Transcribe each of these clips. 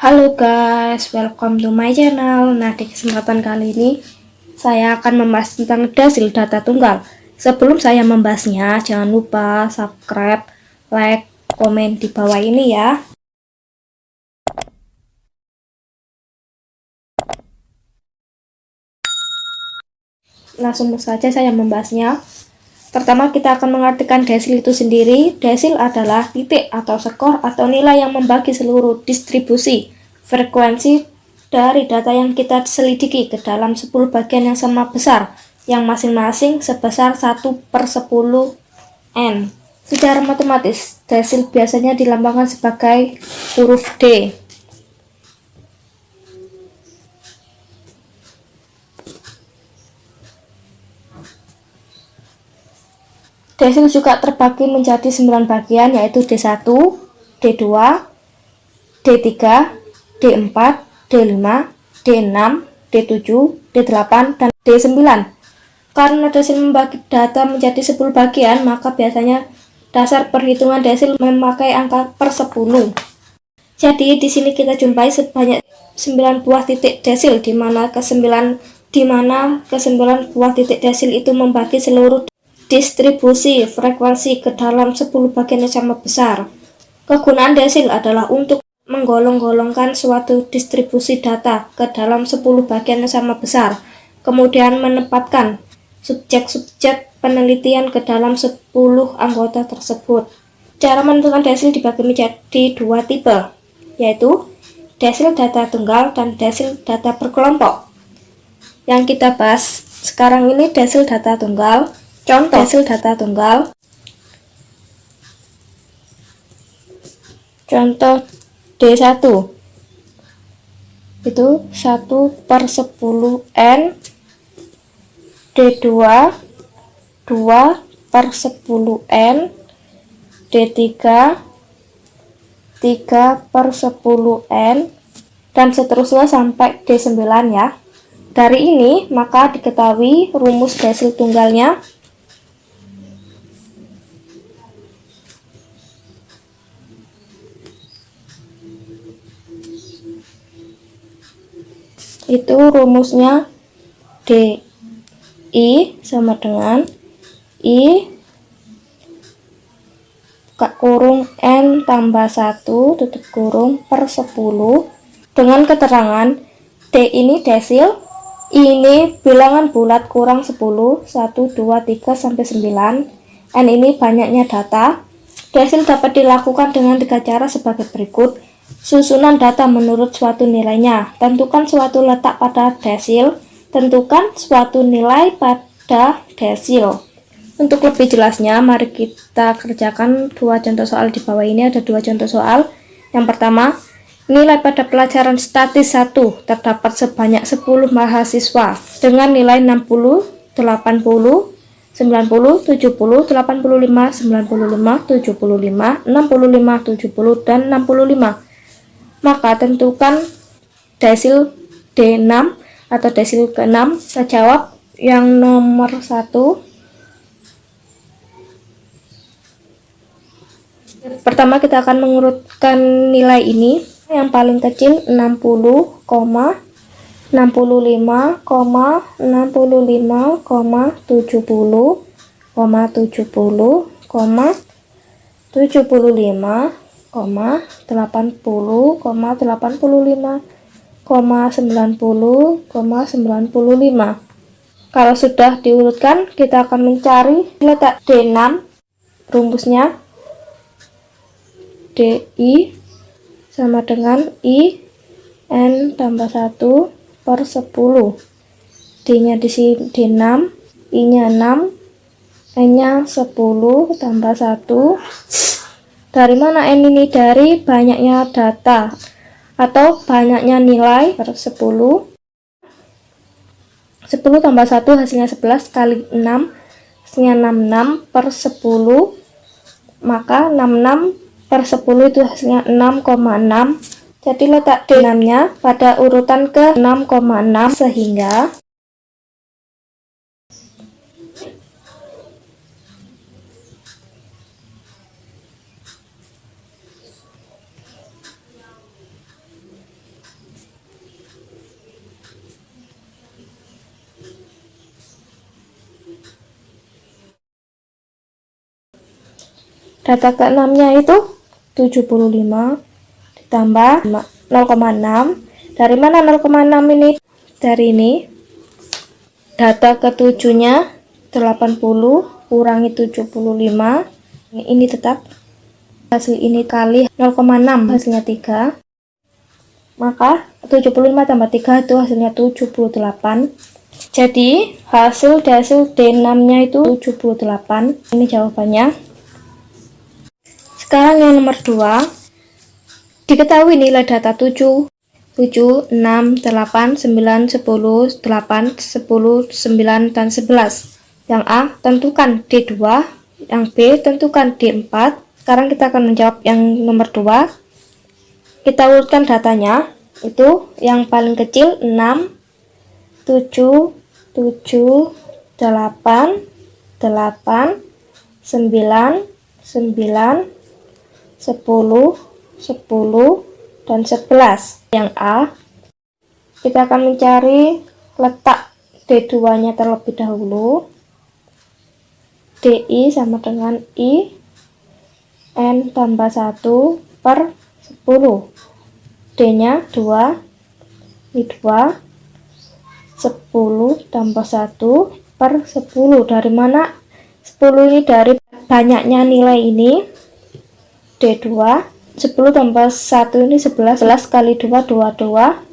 Halo guys, welcome to my channel. Nah, di kesempatan kali ini saya akan membahas tentang hasil data tunggal. Sebelum saya membahasnya, jangan lupa subscribe, like, komen di bawah ini ya. Langsung saja saya membahasnya. Pertama, kita akan mengartikan desil itu sendiri. Desil adalah titik atau skor atau nilai yang membagi seluruh distribusi frekuensi dari data yang kita selidiki ke dalam 10 bagian yang sama besar, yang masing-masing sebesar 1/10 n. Secara matematis, desil biasanya dilambangkan sebagai huruf D. Desil juga terbagi menjadi 9 bagian, yaitu D1, D2, D3, D4, D5, D6, D7, D8, dan D9. Karena desil membagi data menjadi 10 bagian, maka biasanya dasar perhitungan desil memakai angka per 10. Jadi di sini kita jumpai sebanyak 9 buah titik desil, di mana ke-9 buah titik desil itu membagi seluruh distribusi frekuensi ke dalam 10 bagian yang sama besar. Kegunaan desil adalah untuk menggolong-golongkan suatu distribusi data ke dalam 10 bagian yang sama besar, kemudian menempatkan subjek-subjek penelitian ke dalam 10 anggota tersebut. Cara menentukan desil dibagi menjadi dua tipe, yaitu desil data tunggal dan desil data berkelompok. Yang kita bahas sekarang ini desil data tunggal. Contoh desil data tunggal. Contoh D1 itu 1/10 n, D2 2/10 n, D3 3/10 n, dan seterusnya sampai D9 ya. Dari ini maka diketahui rumus desil tunggalnya. Itu rumusnya DI sama dengan I kurung N tambah 1 tutup kurung per 10 dengan keterangan D ini desil, I ini bilangan bulat kurang 10, 1, 2, 3, sampai 9, N ini banyaknya data. Desil dapat dilakukan dengan 3 cara sebagai berikut. Susunan data menurut suatu nilainya. Tentukan suatu letak pada desil. Tentukan suatu nilai pada desil. Untuk lebih jelasnya, mari kita kerjakan dua contoh soal di bawah ini. Ada dua contoh soal. Yang pertama, nilai pada pelajaran statis 1 terdapat sebanyak 10 mahasiswa dengan nilai 60, 80, 90, 70, 85, 95, 75, 65, 70, dan 65. Maka tentukan desil D6 atau desil ke-6. Kita jawab yang nomor 1. Pertama kita akan mengurutkan nilai ini. Yang paling kecil 60, 65, 65, 70, 70, 70, 75, 80, 85, 90, 95. Kalau sudah diurutkan, kita akan mencari letak D6. Rumusnya DI sama dengan I N tambah 1/10. D-nya di sini D6, I-nya 6, N-nya 10 tambah 1. Dari mana N ini? Dari banyaknya data atau banyaknya nilai per 10. 10 tambah 1 hasilnya 11 kali 6 hasilnya 66/10. Maka 66/10 itu hasilnya 6,6. Jadi letak D6 nya pada urutan ke 6,6 sehingga Data ke-6-nya itu 75 ditambah 0,6. Dari mana 0,6 ini? Dari ini. Data ke-7-nya 80 kurangi 75. Ini tetap hasil ini kali 0,6 hasilnya 3. Maka 75 tambah 3 itu hasilnya 78. Jadi hasil D6-nya itu 78. Ini jawabannya. Sekarang yang nomor 2. Diketahui nilai data 7, 6, 8, 9, 10, 8, 10, 9, dan 11. Yang A, tentukan D2. Yang B, tentukan D4. Sekarang kita akan menjawab yang nomor 2. Kita urutkan datanya. Itu yang paling kecil 6, 7, 7, 8, 8, 9, 9, 10, 10, dan 11. Yang A, kita akan mencari letak D2-nya terlebih dahulu. DI sama dengan I N tambah 1 per 10. D-nya 2, ini 2, 10 tambah 1 per 10. Dari mana 10 ini? Dari banyaknya nilai ini. D2, 10 tambah 1 ini 11, 11 kali 2, 22.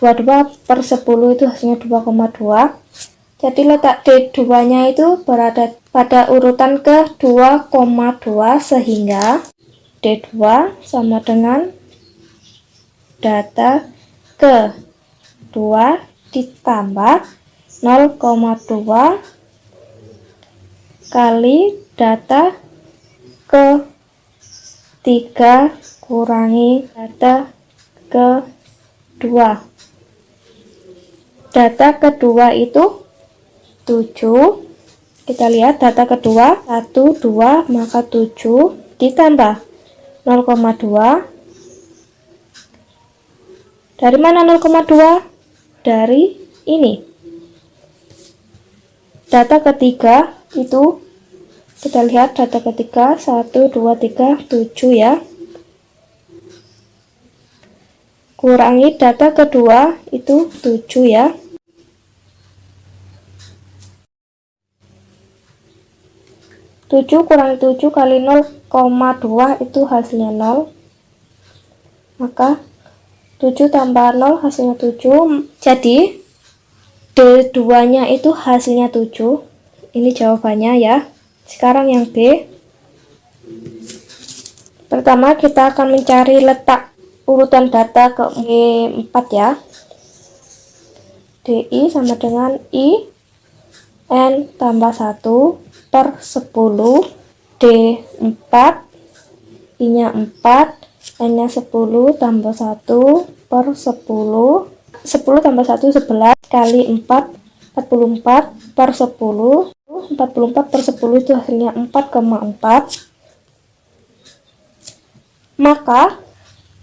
22 per 10 itu hasilnya 2,2. Jadi letak D2-nya itu berada pada urutan ke 2,2, sehingga D2 sama dengan data ke 2 ditambah 0,2 kali data ke 3 kurangi data ke 2. Data kedua itu 7. Kita lihat data kedua 1, 2, maka 7 ditambah 0,2. Dari mana 0,2? Dari ini. Data ketiga itu kita lihat data ketiga 1, 2, 3, 7 ya. Kurangi data kedua itu 7 ya. Tujuh kurangi 7 kali 0,2 itu hasilnya 0. Maka 7 tambah 0 hasilnya 7. Jadi D2-nya itu hasilnya 7. Ini jawabannya ya. Sekarang yang B. Pertama kita akan mencari letak urutan data ke D4 ya. DI sama dengan I N tambah 1 per 10. D4, I-nya 4, N-nya 10 tambah 1 per 10. 10 tambah 1 11 kali 4 44 per 10. 44 per 10 itu hasilnya 4,4. Maka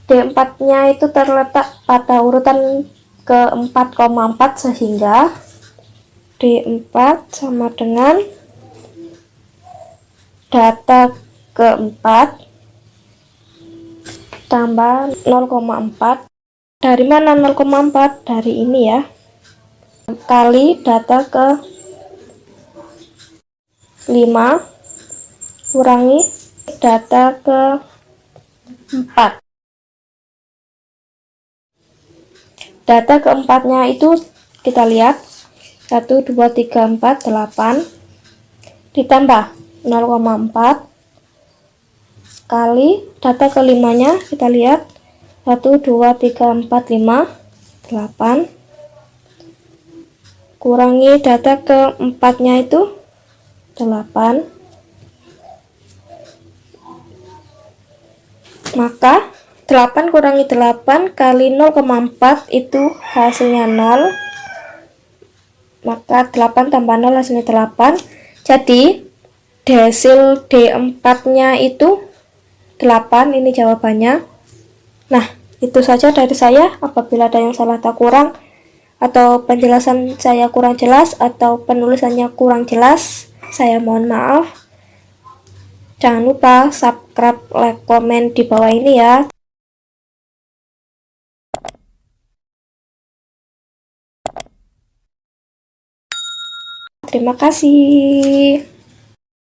D4-nya itu terletak pada urutan ke 4,4, sehingga D4 sama dengan data ke-4 tambah 0,4. Dari mana 0,4? Dari ini ya. Kali data ke-5 kurangi data ke-4. Data ke-4-nya itu kita lihat 1, 2, 3, 4, 8 ditambah 0,4 kali data ke-5-nya kita lihat 1, 2, 3, 4, 5, 8 kurangi data ke-4-nya itu 8. Maka 8 kurangi 8 kali 0,4 itu hasilnya 0. Maka 8 tambah 0 hasilnya 8. Jadi hasil D4-nya itu 8. Ini jawabannya. Nah, itu saja dari saya. Apabila ada yang salah atau kurang, atau penjelasan saya kurang jelas, atau penulisannya kurang jelas, saya mohon maaf. Jangan lupa subscribe, like, komen di bawah ini ya. Terima kasih.